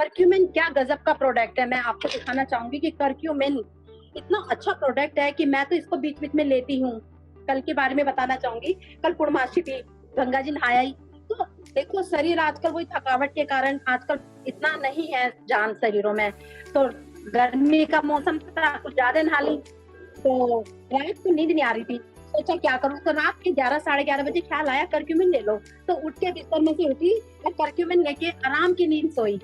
Curcumin क्या गजब का प्रोडक्ट है। मैं आपको दिखाना चाहूंगी कि कर्क्यूमिन इतना अच्छा प्रोडक्ट है कि मैं तो इसको बीच बीच में लेती हूँ। कल के बारे में बताना चाहूंगी। कल पूर्णमासी थी, गंगा जी नहाया ही, तो देखो शरीर आजकल वही थकावट के कारण आजकल इतना नहीं है जान शरीरों में। तो गर्मी का मौसम था, कुछ ज्यादा नहा ली, तो रात को नींद नहीं आ रही थी। सोचा क्या करूं, तो रात के 11 साढ़े 11 बजे ख्याल आया कर्क्यूमिन ले लो। तो उठ के बिस्तर में से उठी और कर्क्यूमिन लेके आराम की नींद सोई।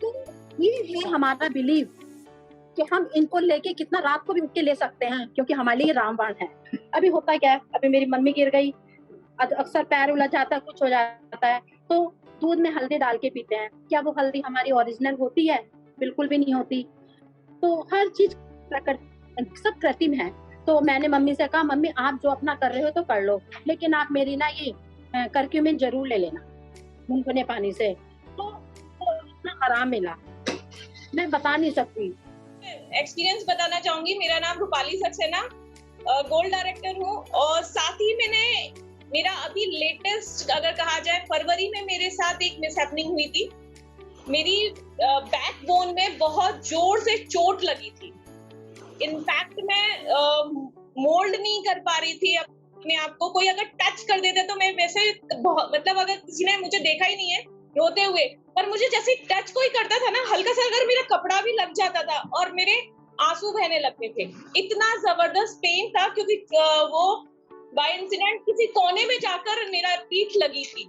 तो ये है हमारा बिलीव कि हम इनको लेके कितना रात को भी उठ के ले सकते हैं, क्योंकि हमारे लिए रामबाण है। अभी होता क्या है, अभी मेरी मम्मी गिर गई, अक्सर पैर उलझ जाता है, कुछ हो जाता है, तो दूध में हल्दी डाल के पीते हैं। क्या वो हल्दी हमारी ओरिजिनल होती है? बिल्कुल भी नहीं होती। तो हर चीज सब कृत्रिम है। तो मैंने मम्मी से कहा, मम्मी आप जो अपना कर रहे हो तो कर लो, लेकिन आप मेरी ना ये कर्क्यूमिन जरूर ले लेना गुनगुने पानी से। तो इतना आराम मिला, मैं बता नहीं सकती। एक्सपीरियंस बताना चाहूंगी। मेरा नाम रूपाली सक्सेना, गोल्ड डायरेक्टर हूँ, और साथ ही मेरा अभी लेटेस्ट अगर कहा जाए, फरवरी में मेरे साथ एक मिसहैपनिंग हुई थी। मेरी बैकबोन में बहुत जोर से चोट लगी थी। इनफैक्ट मैं मोल्ड नहीं कर पा रही थी अपने आप को। कोई अगर टच कर देता तो मैं वैसे मतलब अगर किसी ने मुझे देखा ही नहीं है रोते हुए, पर मुझे जैसे टच कोई करता था ना, हल्का सा अगर मेरा कपड़ा भी लग जाता था और मेरे आंसू बहने लगते थे। इतना जबरदस्त पेन था, क्योंकि वो बाय इंसिडेंट किसी कोने में जाकर मेरा पीठ लगी थी।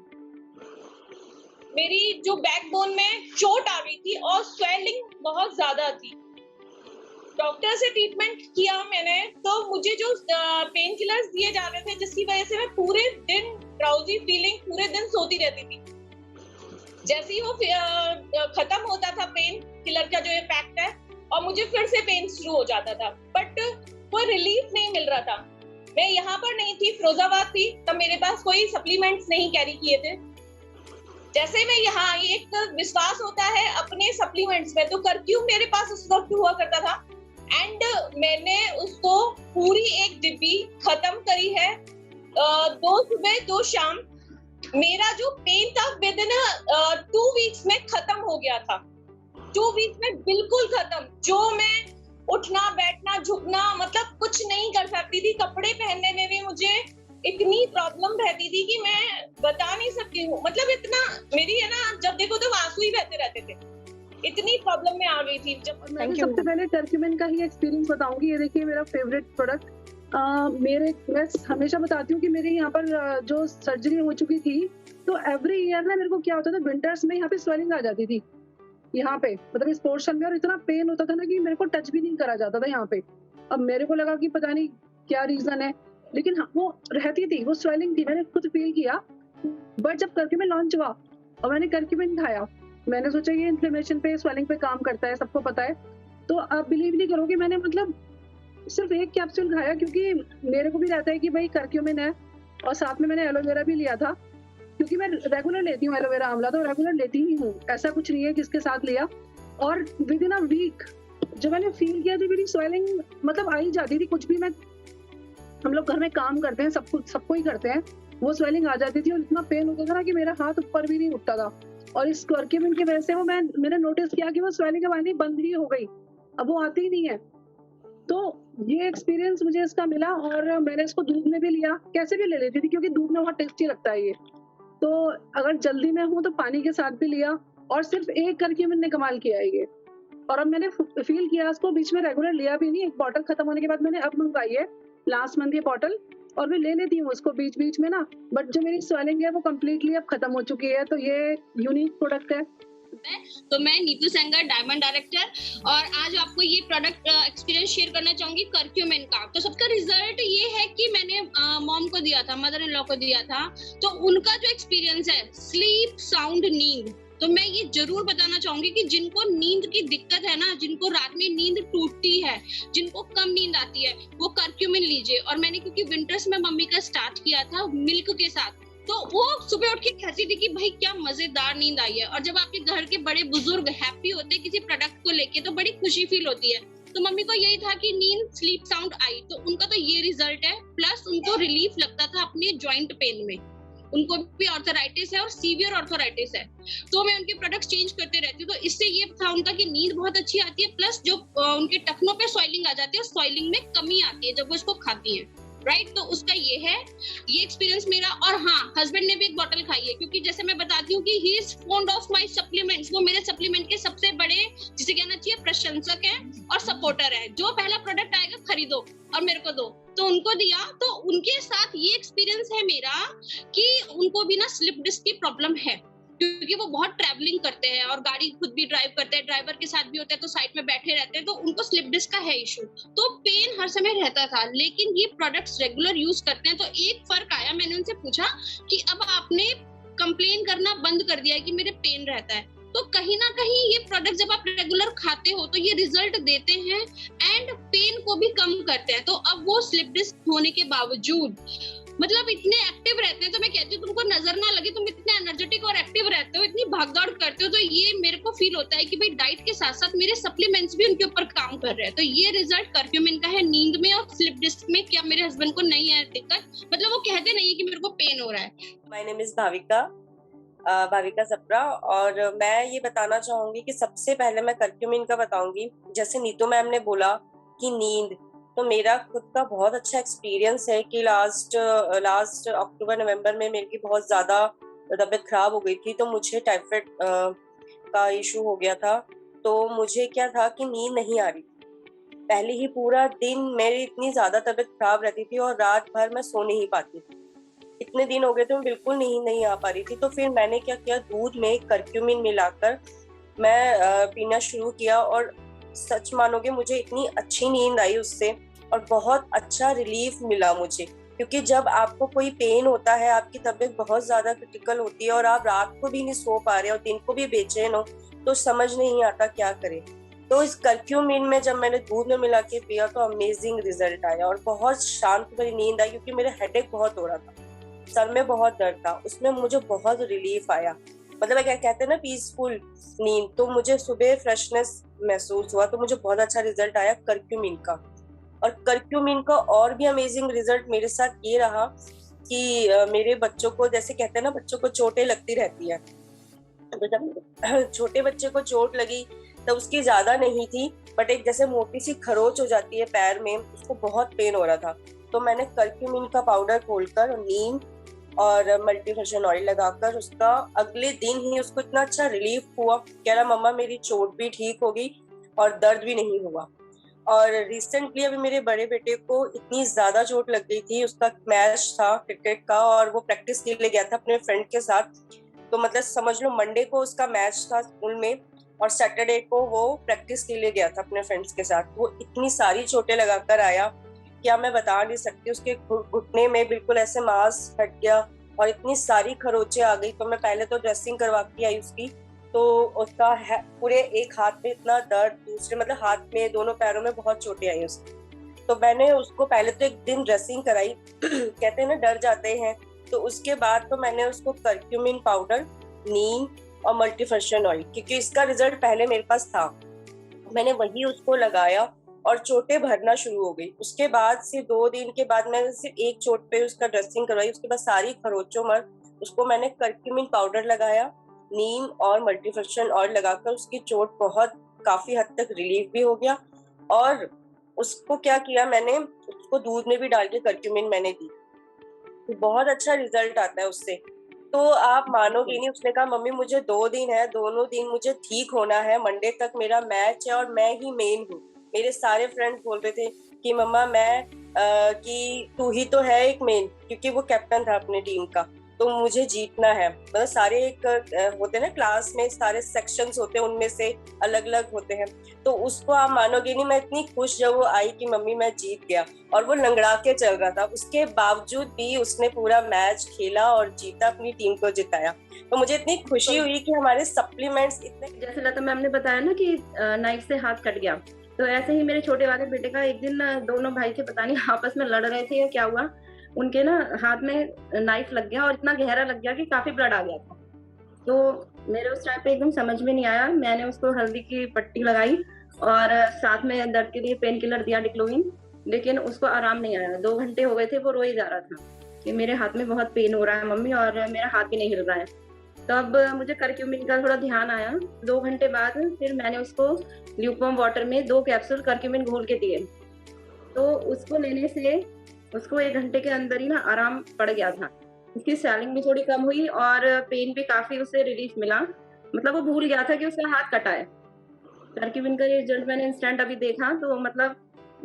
मेरी जो बैकबोन में चोट आ गई थी और स्वेलिंग बहुत ज्यादा थी। डॉक्टर से ट्रीटमेंट किया मैंने, तो मुझे जो पेन किलर्स दिए जा रहे थे, जिसकी वजह से मैं पूरे दिन ड्राउजी फीलिंग, पूरे दिन सोती रहती थी। जैसे ही वो खत्म होता था पेन किलर का जो इफेक्ट है, और मुझे फिर से पेन शुरू हो जाता था, बट कोई रिलीफ नहीं मिल रहा था। मैं यहाँ पर नहीं थी, फिरोजाबाद थी, तब मेरे पास कोई सप्लीमेंट्स नहीं कैरी किए थे। जैसे मैं यहाँ आई, एक विश्वास होता है अपने सप्लीमेंट्स में, तो कर्क्यूम मेरे पास उस वक्त हुआ करता था, एंड मैंने उसको पूरी एक डिब्बी खत्म करी है। 2 सुबह 2 शाम। मेरा जो पेन था विद इन 2 वीक्स में खत्म हो गया था। 2 वीक्स में बिल्कुल खत्म। जो मैं उठना बैठना झुकना मतलब कुछ नहीं कर सकती थी। कपड़े पहनने में भी मुझे इतनी प्रॉब्लम रहती थी कि मैं बता नहीं सकती हूँ। मतलब इतना मेरी है ना, जब देखो तो आंसू ही बहते रहते थे, इतनी प्रॉब्लम में आ गई थी। जब मैं सबसे पहले कर्क्यूमिन का ही एक्सपीरियंस बताऊंगी। ये देखिए मेरा फेवरेट प्रोडक्ट। मैं हमेशा बताती हूँ कि मेरे यहाँ पर जो सर्जरी हो चुकी थी, तो एवरी ईयर ना मेरे को क्या होता था, विंटर्स में यहाँ पे स्वेलिंग आ जाती थी, यहाँ पे मतलब इस पोर्शन में, और इतना पेन होता था ना कि मेरे को टच भी नहीं करा जाता था यहाँ पे। अब मेरे को लगा कि पता नहीं क्या रीजन है, लेकिन हाँ, वो रहती थी, वो स्वेलिंग थी, मैंने खुद फील किया। बट जब कर्क्यूमिन लॉन्च हुआ और मैंने कर्क्यूमिन खाया, मैंने सोचा ये इन्फ्लेमेशन पे, स्वेलिंग पे काम करता है, सबको पता है। तो आप बिलीव नहीं करोगे, मैंने मतलब सिर्फ एक कैप्सूल खाया, क्योंकि मेरे को भी रहता है कि भाई कर्क्यूमिन है, और साथ में मैंने एलोवेरा भी लिया था, क्योंकि मैं रेगुलर लेती हूँ एलोवेरा आंवला, तो रेगुलर लेती ही हूँ, ऐसा कुछ नहीं है किसके साथ लिया। और विद इन अ वीक जब मैंने फील किया, तो मेरी स्वेलिंग मतलब आ ही जाती थी। कुछ भी हम लोग घर में काम करते हैं, सबको ही करते हैं, वो स्वेलिंग आ जाती थी, और इतना पेन होता था ना कि मेरा हाथ ऊपर भी नहीं उठता था। और इस कर्क्यूमिन की वजह से वो मैंने नोटिस किया कि वो स्वेलिंग अब आनी बंद ही हो गई, अब वो आती ही नहीं है। तो ये एक्सपीरियंस मुझे इसका मिला, और मैंने इसको दूध में भी लिया, कैसे भी ले लेती थी, क्योंकि दूध में बहुत टेस्टी लगता है ये। तो अगर जल्दी में हूँ तो पानी के साथ भी लिया, और सिर्फ एक कर्क्यूमिन ने कमाल किया है ये। और अब मैंने फील किया इसको, बीच में रेगुलर लिया भी नहीं, एक बॉटल खत्म होने के बाद मैंने अब मंगवाई है लास्ट मंथ ये बॉटल, और मैं ले लेती हूँ उसको बीच बीच में ना। बट जो मेरी स्वेलिंग है वो कम्प्लीटली अब खत्म हो चुकी है। तो ये यूनिक प्रोडक्ट है। तो मैं नीतू सेंगर, डायमंड डायरेक्टर, और आज आपको ये प्रोडक्ट एक्सपीरियंस शेयर करना चाहूंगी कर्क्यूमिन का। तो सबका रिजल्ट ये है कि मैंने मॉम को दिया था, मदर इन लॉ को दिया था, तो उनका जो एक्सपीरियंस है, स्लीप साउंड नींद, तो मैं ये जरूर बताना चाहूंगी कि जिनको नींद की दिक्कत है ना, जिनको रात में नींद टूटती है, जिनको कम नींद आती है, वो कर्क्यूमिन लीजिए। और मैंने क्योंकि विंटर्स में मम्मी का स्टार्ट किया था मिल्क के साथ, तो वो सुबह उठ के कहती थी कि भाई क्या मजेदार नींद आई है। और जब आपके घर के बड़े बुजुर्ग हैप्पी होते हैं किसी प्रोडक्ट को लेके, तो बड़ी खुशी फील होती है। तो मम्मी को यही था कि नींद स्लीप साउंड आई, तो उनका तो ये रिजल्ट है, प्लस उनको रिलीफ लगता था अपने जॉइंट पेन में। उनको भी ऑर्थराइटिस है और सीवियर ऑर्थराइटिस है, तो मैं उनके प्रोडक्ट्स चेंज करते रहती हूँ। तो इससे ये था उनका कि नींद बहुत अच्छी आती है, प्लस जो उनके टखनों पे सॉइलिंग आ जाती है, सॉइलिंग में कमी आती है जब वो इसको खाती है, राइट। तो उसका ये है, ये एक्सपीरियंस मेरा। और हाँ, हस्बैंड ने भी एक बॉटल खाई है, क्योंकि जैसे मैं बताती हूँ कि he is fond of my supplements, वो मेरे सप्लीमेंट के सबसे बड़े, जिसे कहना चाहिए, प्रशंसक हैं और सपोर्टर है। जो पहला प्रोडक्ट आएगा खरीदो और मेरे को दो, तो उनको दिया। तो उनके साथ ये एक्सपीरियंस है मेरा कि उनको भी ना स्लिप डिस्क की प्रॉब्लम है, क्योंकि वो बहुत ट्रैवलिंग करते हैं और गाड़ी खुद भी ड्राइव करते हैं, ड्राइवर के साथ भी होते हैं, तो साइड में बैठे रहते हैं, तो उनको स्लिप डिस्क का है इशू। तो पेन हर समय रहता था, लेकिन ये प्रोडक्ट्स रेगुलर यूज करते हैं तो एक फर्क आया। मैंने उनसे पूछा कि अब आपने कंप्लेन करना बंद कर दिया है कि मेरे पेन रहता है, तो कहीं ना कहीं ये प्रोडक्ट जब आप रेगुलर खाते हो तो ये रिजल्ट देते हैं एंड पेन को भी कम करते हैं। तो अब वो स्लिप डिस्क होने के बावजूद मतलब इतने एक्टिव रहते हैं। तो मैं कहती हूँ तुमको नजर ना लगे, तुम इतने एनर्जेटिक और एक्टिव रहते हो, इतनी भागदौड़ करते हो, तो ये मेरे को फील होता है कि भाई डाइट के साथ साथ मेरे सप्लीमेंट्स भी उनके ऊपर काम कर रहे हैं। तो ये रिजल्ट कर्क्यूमिन का है नींद में और स्लिप डिस्क में। क्या मेरे हस्बैंड को नहीं है दिक्कत, मतलब वो कहते नहीं है कि मेरे को पेन हो रहा है। My name is Bhavika Sapra, और मैं ये बताना चाहूंगी कि सबसे पहले मैं कर्क्यूमिन का बताऊंगी। जैसे नीतू मैम ने बोला कि नींद, तो मेरा खुद का बहुत अच्छा एक्सपीरियंस है कि लास्ट अक्टूबर नवंबर में मेरी बहुत ज़्यादा तबीयत खराब हो गई थी, तो मुझे टाइफाइड का इशू हो गया था। तो मुझे क्या था कि नींद नहीं आ रही, पहले ही पूरा दिन मेरी इतनी ज़्यादा तबीयत खराब रहती थी और रात भर मैं सो नहीं पाती थी। इतने दिन हो गए थे मैं बिल्कुल नींद नहीं आ पा रही थी। तो फिर मैंने क्या किया, दूध में कर्क्यूमिन मिलाकर मैं पीना शुरू किया, और सच मानोगे मुझे इतनी अच्छी नींद आई उससे और बहुत अच्छा रिलीफ मिला मुझे। क्योंकि जब आपको कोई पेन होता है, आपकी तबीयत बहुत ज्यादा क्रिटिकल होती है और आप रात को भी नहीं सो पा रहे और दिन को भी बेचैन हो, तो समझ नहीं आता क्या करें। तो इस कर्क्यूमिन में जब मैंने दूध में मिला के पिया तो अमेजिंग रिजल्ट आया और बहुत शांत भरी नींद आई। क्योंकि मेरा हेडेक बहुत हो रहा था, सर में बहुत दर्द था, उसमें मुझे बहुत रिलीफ आया। मतलब क्या कहते हैं ना, पीसफुल नींद। तो मुझे सुबह फ्रेशनेस महसूस हुआ, तो मुझे बहुत अच्छा रिजल्ट आया कर्क्यूमिन का। और कर्क्यूमिन का और भी अमेजिंग रिजल्ट मेरे साथ ये रहा कि मेरे बच्चों को, जैसे कहते हैं ना, बच्चों को चोटें लगती रहती है, तो जब छोटे बच्चे को चोट लगी तब उसकी ज्यादा नहीं थी, बट एक जैसे मोटी सी खरोच हो जाती है पैर में, उसको बहुत पेन हो रहा था। तो मैंने कर्क्यूमिन का पाउडर खोलकर नीम और मल्टीफंक्शन ऑयल लगाकर उसका अगले दिन ही उसको इतना अच्छा रिलीफ हुआ, कह रहा मम्मा मेरी चोट भी ठीक हो गई और दर्द भी नहीं हुआ। और रिसेंटली अभी मेरे बड़े बेटे को इतनी ज्यादा चोट लग गई थी, उसका मैच था क्रिकेट का और वो प्रैक्टिस के लिए गया था अपने फ्रेंड के साथ। तो मतलब समझ लो मंडे को उसका मैच था स्कूल में और सैटरडे को वो प्रैक्टिस के लिए गया था अपने फ्रेंड्स के साथ। वो इतनी सारी चोटें लगाकर आया, क्या मैं बता नहीं सकती। उसके घुटने में बिल्कुल ऐसे मांस हट गया और इतनी सारी खरोचे आ गई। तो मैं पहले तो ड्रेसिंग करवा के आई उसकी, तो उसका पूरे एक हाथ में इतना दर्द, दूसरे मतलब हाथ में, दोनों पैरों में बहुत चोटें आई उसकी। तो मैंने उसको पहले तो एक दिन ड्रेसिंग कराई कहते हैं ना डर जाते हैं। तो उसके बाद तो मैंने उसको कर्क्यूमिन पाउडर, नीम और मल्टीफंक्शन ऑयल, क्योंकि इसका रिजल्ट पहले मेरे पास था, मैंने वही उसको लगाया और चोटें भरना शुरू हो गई। उसके बाद से 2 दिन के बाद मैंने सिर्फ एक चोट पे उसका ड्रेसिंग करवाई। उसके बाद सारी खरोचों में उसको मैंने कर्क्यूमिन पाउडर लगाया, नीम और मल्टीफंक्शन ऑयल लगाकर उसकी चोट बहुत काफी हद तक रिलीफ भी हो गया। और उसको क्या किया मैंने, उसको दूध में भी डाल के कर्क्यूमिन मैंने दी, तो बहुत अच्छा रिजल्ट आता है उससे। तो आप मानोगे नहीं, उसने कहा मम्मी मुझे 2 दिन है, दोनों दिन मुझे ठीक होना है, मंडे तक मेरा मैच है और मैं ही मेन हूँ। मेरे सारे फ्रेंड्स बोल रहे थे कि मम्मा मैं कि तू ही तो है एक मेन, क्योंकि वो कैप्टन था अपने टीम का, तो मुझे जीतना है। मतलब सारे एक होते हैं ना क्लास में, सारे सेक्शंस होते हैं, उनमें से अलग अलग होते हैं। तो उसको आप मानोगे नहीं, मैं इतनी खुश जब वो आई कि मम्मी मैं जीत गया, और वो लंगड़ा के चल रहा था। उसके बावजूद भी उसने पूरा मैच खेला और जीता, अपनी टीम को जिताया। तो मुझे इतनी खुशी हुई कि हमारे सप्लीमेंट्स इतने, जैसे लता मैम ने बताया ना कि नाइफ से हाथ कट गया, तो ऐसे ही मेरे छोटे वाले बेटे का एक दिन दोनों भाई थे, पता नहीं आपस में लड़ रहे थे या क्या हुआ, उनके ना हाथ में नाइफ लग गया और इतना गहरा लग गया कि काफी ब्लड आ गया था। तो मेरे उस टाइम पे एकदम समझ में नहीं आया, मैंने उसको हल्दी की पट्टी लगाई और साथ में दर्द के लिए पेन किलर दिया डिक्लोविन, लेकिन उसको आराम नहीं आया। 2 घंटे हो गए थे, वो रोए जा रहा था। कि मेरे हाथ में बहुत पेन हो रहा है मम्मी और मेरा हाथ भी नहीं हिल रहा है। तब मुझे करक्यूमिन का थोड़ा ध्यान आया। 2 घंटे बाद फिर मैंने उसको ल्यूकवार्म वाटर में 2 कैप्सूल करक्यूमिन घोल के दिए। तो उसको लेने से उसको 1 घंटे के अंदर ही ना आराम पड़ गया था। उसकी स्वेलिंग भी थोड़ी कम हुई और पेन भी काफ़ी उसे रिलीफ मिला। मतलब वो भूल गया था कि उसका हाथ कटा है। करक्यूमिन का रिजल्ट मैंने इंस्टेंट अभी देखा तो मतलब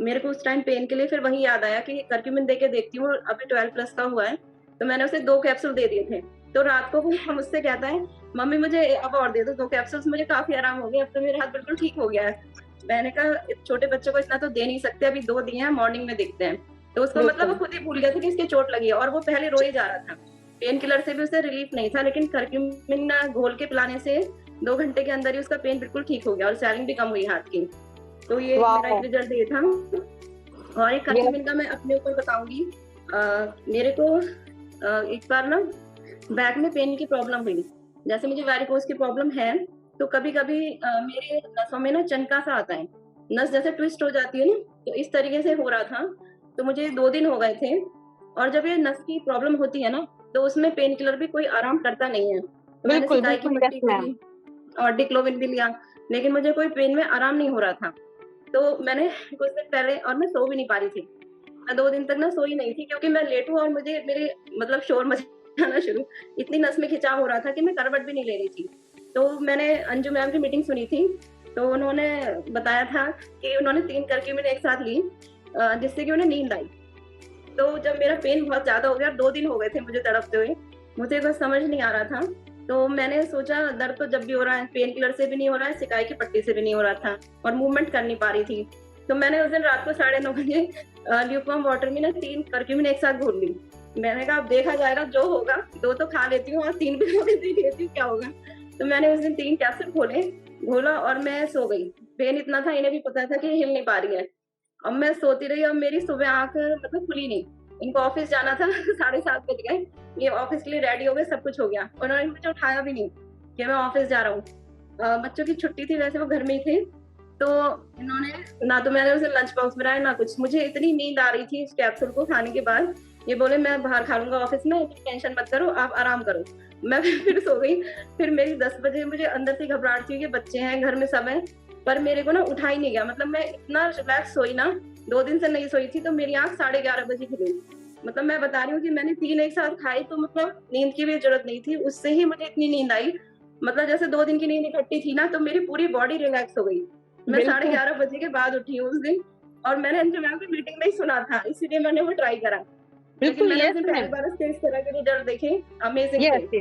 मेरे को उस टाइम पेन के लिए फिर वही याद आया कि करक्यूमिन दे के देखती हूँ, अभी 12 प्लस का हुआ है। तो मैंने उसे 2 कैप्सूल दे दिए थे। तो रात को वो मुझसे कहता है, "मम्मी मुझे अब और दे दो 2 कैप्सूल्स, मुझे काफ़ी आराम हो गया, अब तो मेरा हाथ बिल्कुल ठीक हो गया है।" मैंने कहा छोटे बच्चों को इतना तो दे नहीं सकते, अभी 2 दिए हैं, मॉर्निंग में देखते हैं। तो उसको मतलब वो खुद ही भूल गया था कि इसके चोट लगी है और वो पहले रो ही जा रहा था। पेन किलर से भी उसे रिलीफ नहीं था, लेकिन करक्यूमिन घोल के पिलाने से 2 घंटे के अंदर ही उसका पेन बिल्कुल ठीक हो गया और स्वेलिंग भी कम हुई हाथ की। तो ये मेरा एक रिजल्ट ये था। और एक करक्यूमिन का मैं अपने ऊपर बताऊंगी। मेरे को एक बार ना बैक में पेन की प्रॉब्लम हुई। जैसे मुझे वैरिकोज की प्रॉब्लम है, तो कभी-कभी मेरे नसों में ना चनका सा आता है। नस जैसे ट्विस्ट हो जाती है ना, तो इस तरीके से हो रहा था। तो मुझे 2 दिन हो गए थे और जब ये नस की प्रॉब्लम होती है ना, तो उसमें पेन किलर भी कोई आराम करता नहीं है। तो मैंने सिकाई की पट्टी ली और डिक्लोविन भी लिया, लेकिन मुझे कोई पेन में आराम नहीं हो रहा था। तो मैंने कुछ दिन पहले और मैं सो भी नहीं पा रही थी। मैं 2 दिन तक ना सोई नहीं थी क्योंकि मैं लेटूँ और मुझे मेरे मतलब शोर मचाना शुरू, इतनी नस में खिंचाव हो रहा था कि मैं करवट भी नहीं ले रही थी। तो मैंने अंजू मैम की मीटिंग सुनी थी, तो उन्होंने बताया था कि उन्होंने 3 करक्यूमिन एक साथ ली, जिससे कि उन्हें नींद आई। तो जब मेरा पेन बहुत ज़्यादा हो गया, 2 दिन हो गए थे मुझे तड़पते हुए, मुझे कुछ समझ नहीं आ रहा था। तो मैंने सोचा दर्द तो जब भी हो रहा है, पेन किलर से भी नहीं हो रहा है, सिकाई की पट्टी से भी नहीं हो रहा था और मूवमेंट कर नहीं पा रही थी। तो मैंने उस दिन रात को 9:30 बजे ल्यूकवार्म वाटर में ना 3 करक्यूमिन एक साथ घोल ली। मैंने कहा अब देखा जाएगा जो होगा, 2 तो खा लेती हूँ और 3 भी खा लेती हूँ, क्या होगा। तो मैंने उस दिन 3 कैप्सूल घोला और मैं सो गई। पेन इतना था, इन्हें भी पता था कि हिल नहीं पा रही है। अब मैं सोती रही और मेरी सुबह आँख मतलब खुली नहीं। इनको ऑफिस जाना था 7:30 बज गए। ये ऑफिस के लिए रेडी हो गए, सब कुछ हो गया। उन्होंने मुझे उठाया भी नहीं कि मैं ऑफिस जा रहा हूँ। बच्चों की छुट्टी थी, वैसे वो घर में ही थे। तो इन्होंने ना तो मैंने उसे लंच बॉक्स बनाया ना कुछ। मुझे इतनी नींद आ रही थी इस कैप्सूल को खाने के बाद। ये बोले मैं बाहर खा लूंगा ऑफिस में, टेंशन मत करो, आप आराम करो। मैं फिर सो गई। फिर मेरी 10 बजे मुझे अंदर से घबराहट थी कि बच्चे हैं, घर में सब है, पर मेरे को ना उठा ही नहीं गया। मतलब मैं इतना रिलैक्स सोई ना, 2 दिन से नहीं सोई थी, तो मेरी आँख 11:30 बजे खुली। मतलब मैं बता रही हूँ कि मैंने 3 एक साथ खाई, तो मतलब नींद की भी जरूरत नहीं थी, उससे ही मुझे इतनी नींद आई। मतलब जैसे 2 दिन की नींद इकट्ठी थी ना, तो मेरी पूरी बॉडी रिलैक्स हो गई। मैं 11:30 बजे के बाद उठी हूँ उस दिन और मैंने अंजू मैम की मीटिंग में ही सुना था, इसीलिए मैंने वो ट्राई करा। लेकिन मैंने उस दिन पहली बार इस तरह के रिजल्ट देखे, अमेजिंग थे।